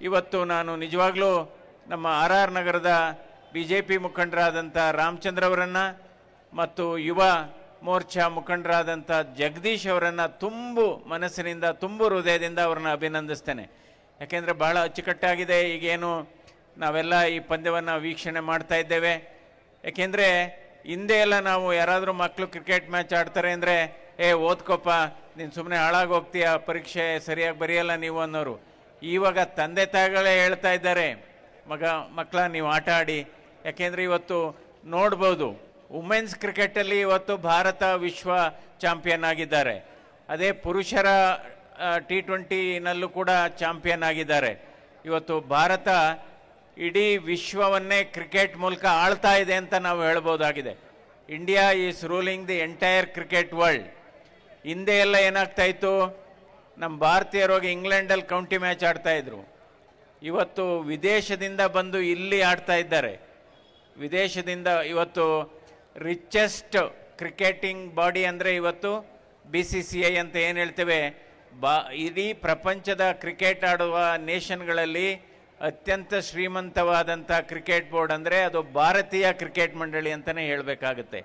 ಇವತ್ತು ನಾನು ನಿಜವಾಗ್ಲೂ ನಮ್ಮ ಆರ್ ನಗರದ ಬಿಜೆಪಿ ಮುಖಂಡರಾದಂಥ ರಾಮಚಂದ್ರ ಅವರನ್ನು ಮತ್ತು ಯುವ ಮೋರ್ಚಾ ಮುಖಂಡರಾದಂಥ ಜಗದೀಶ್ ಅವರನ್ನು ಮನಸ್ಸಿನಿಂದ ಹೃದಯದಿಂದ ಅವ್ರನ್ನ ಅಭಿನಂದಿಸ್ತೇನೆ. ಯಾಕೆಂದರೆ ಬಹಳ ಅಚ್ಚುಕಟ್ಟಾಗಿದೆ. ಈಗೇನು ನಾವೆಲ್ಲ ಈ ಪಂದ್ಯವನ್ನು ವೀಕ್ಷಣೆ ಮಾಡ್ತಾ ಇದ್ದೇವೆ. ಯಾಕೆಂದರೆ ಹಿಂದೆ ಎಲ್ಲ ನಾವು ಯಾರಾದರೂ ಮಕ್ಕಳು ಕ್ರಿಕೆಟ್ ಮ್ಯಾಚ್ ಆಡ್ತಾರೆ ಅಂದರೆ ಓದ್ಕೊಪ್ಪ, ನೀನು ಸುಮ್ಮನೆ ಹಾಳಾಗಿ ಹೋಗ್ತೀಯ, ಪರೀಕ್ಷೆ ಸರಿಯಾಗಿ ಬರೆಯಲ್ಲ ನೀವು ಅನ್ನೋರು. ಇವಾಗ ತಂದೆ ತಾಯಿಗಳೇ ಹೇಳ್ತಾ ಇದ್ದಾರೆ, ಮಕ್ಕಳ ನೀವು ಆಟ ಆಡಿ. ಯಾಕೆಂದರೆ ಇವತ್ತು ನೋಡ್ಬೋದು ವುಮೆನ್ಸ್ ಕ್ರಿಕೆಟಲ್ಲಿ ಇವತ್ತು ಭಾರತ ವಿಶ್ವ ಚಾಂಪಿಯನ್ ಆಗಿದ್ದಾರೆ. ಅದೇ ಪುರುಷರ T20ನಲ್ಲೂ ಕೂಡ ಚಾಂಪಿಯನ್ ಆಗಿದ್ದಾರೆ. ಇವತ್ತು ಭಾರತ ಇಡೀ ವಿಶ್ವವನ್ನೇ ಕ್ರಿಕೆಟ್ ಮೂಲಕ ಆಳ್ತಾ ಇದೆ ಅಂತ ನಾವು ಹೇಳ್ಬೋದಾಗಿದೆ. India is ruling the entire cricket world. ಹಿಂದೆ ಎಲ್ಲ ಏನಾಗ್ತಾ ಇತ್ತು, ನಮ್ಮ ಭಾರತೀಯರೋಗಿ ಇಂಗ್ಲೆಂಡಲ್ಲಿ ಕೌಂಟಿ ಮ್ಯಾಚ್ ಆಡ್ತಾಯಿದ್ರು. ಇವತ್ತು ವಿದೇಶದಿಂದ ಬಂದು ಇಲ್ಲಿ ಆಡ್ತಾ ಇದ್ದಾರೆ. ವಿದೇಶದಿಂದ ಇವತ್ತು ರಿಚೆಸ್ಟ್ ಕ್ರಿಕೆಟಿಂಗ್ ಬಾಡಿ ಅಂದರೆ ಇವತ್ತು BCCI ಅಂತ ಏನು ಹೇಳ್ತೇವೆ, ಇಡೀ ಪ್ರಪಂಚದ ಕ್ರಿಕೆಟ್ ಆಡುವ ನೇಷನ್ಗಳಲ್ಲಿ ಅತ್ಯಂತ ಶ್ರೀಮಂತವಾದಂಥ ಕ್ರಿಕೆಟ್ ಬೋರ್ಡ್ ಅಂದರೆ ಅದು ಭಾರತೀಯ ಕ್ರಿಕೆಟ್ ಮಂಡಳಿ ಅಂತಲೇ ಹೇಳಬೇಕಾಗುತ್ತೆ.